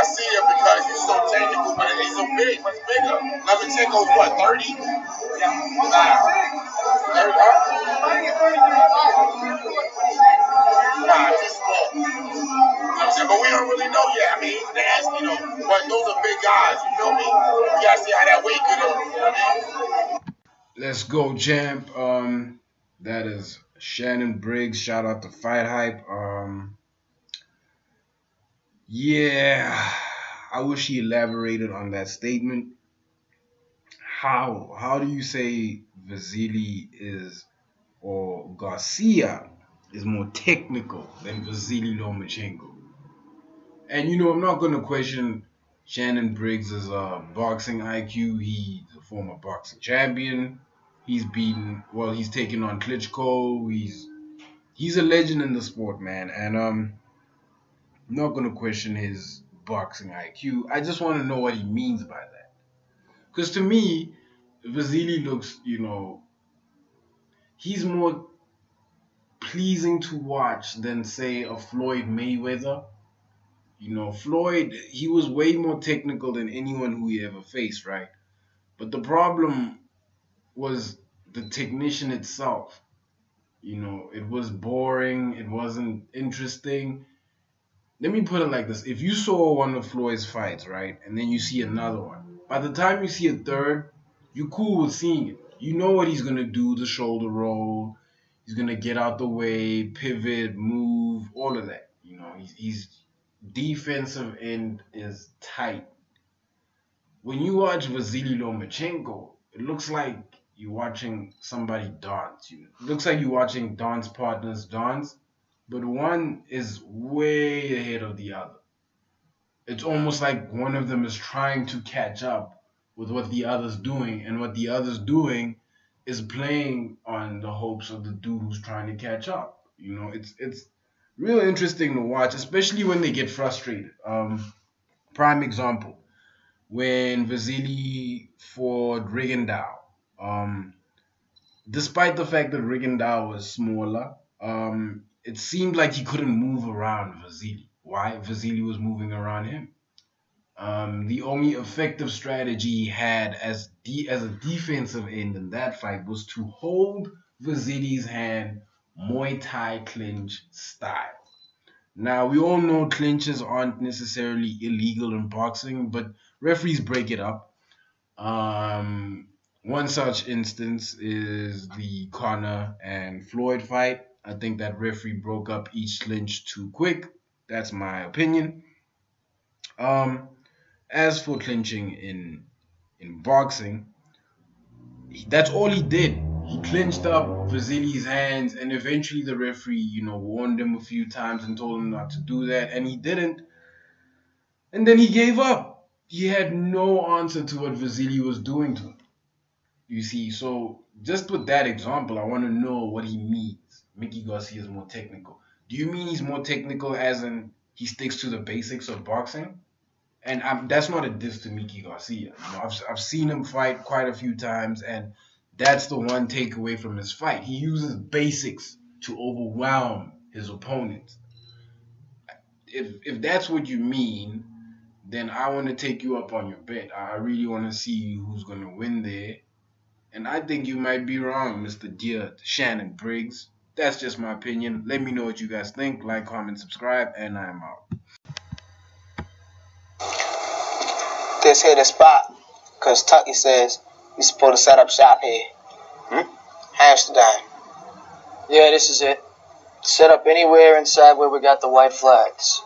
Garcia because he's so technical, but he's so big, much bigger. Lomachenko's what, 30? Yeah. Nah. 30, huh? Nah, just small. You know what I'm saying? But we don't really know yet. I mean, he's nasty, though. But those are big guys, you feel me? We gotta see how that weight could go. You know what I mean? Let's go, champ. That is Shannon Briggs. Shout out to Fight Hype. Yeah, I wish he elaborated on that statement. How do you say Vasily is or Garcia is more technical than Vasily Lomachenko? And I'm not gonna question Shannon Briggs' boxing IQ. He's a former boxing champion. He's taken on Klitschko. He's a legend in the sport, man. And I'm not gonna question his boxing IQ. I just want to know what he means by that. Because to me, Vasily looks, he's more pleasing to watch than say a Floyd Mayweather. Floyd, he was way more technical than anyone who he ever faced, right? But the problem was the technician itself. It was boring, it wasn't interesting. Let me put it like this. If you saw one of Floyd's fights, right, and then you see another one, by the time you see a third, you're cool with seeing it. You know what he's going to do, the shoulder roll. He's going to get out the way, pivot, move, all of that. He's defensive end is tight. When you watch Vasily Lomachenko, it looks like you're watching somebody dance. It looks like you're watching dance partners dance, but one is way ahead of the other. It's almost like one of them is trying to catch up with what the other's doing, and what the other's doing is playing on the hopes of the dude who's trying to catch up. It's real interesting to watch, especially when they get frustrated. Prime example, when Vasily fought Rigondeaux. Despite the fact that Rigondeaux was smaller, it seemed like he couldn't move around Vasily. Why? Vasily was moving around him. The only effective strategy he had as a defensive end in that fight was to hold Vasily's hand Muay Thai clinch style. Now, we all know clinches aren't necessarily illegal in boxing, but referees break it up. One such instance is the Conor and Floyd fight. I think that referee broke up each clinch too quick. That's my opinion. As for clinching in boxing, that's all he did. He clinched up Vasily's hands, and eventually the referee, warned him a few times and told him not to do that, and he didn't. And then he gave up. He had no answer to what Vasily was doing to him. You see, so just with that example, I want to know what he means. Mickey Garcia is more technical. Do you mean he's more technical as in he sticks to the basics of boxing? And that's not a diss to Mickey Garcia. I've seen him fight quite a few times, and that's the one takeaway from his fight. He uses basics to overwhelm his opponents. If that's what you mean, then I want to take you up on your bet. I really want to see who's going to win there. And I think you might be wrong, Mr. Dear Shannon Briggs. That's just my opinion. Let me know what you guys think. Like, comment, subscribe, and I'm out. This here the spot, because Tucky says we're supposed to set up shop here. Amsterdam. Yeah, this is it. Set up anywhere inside where we got the white flags.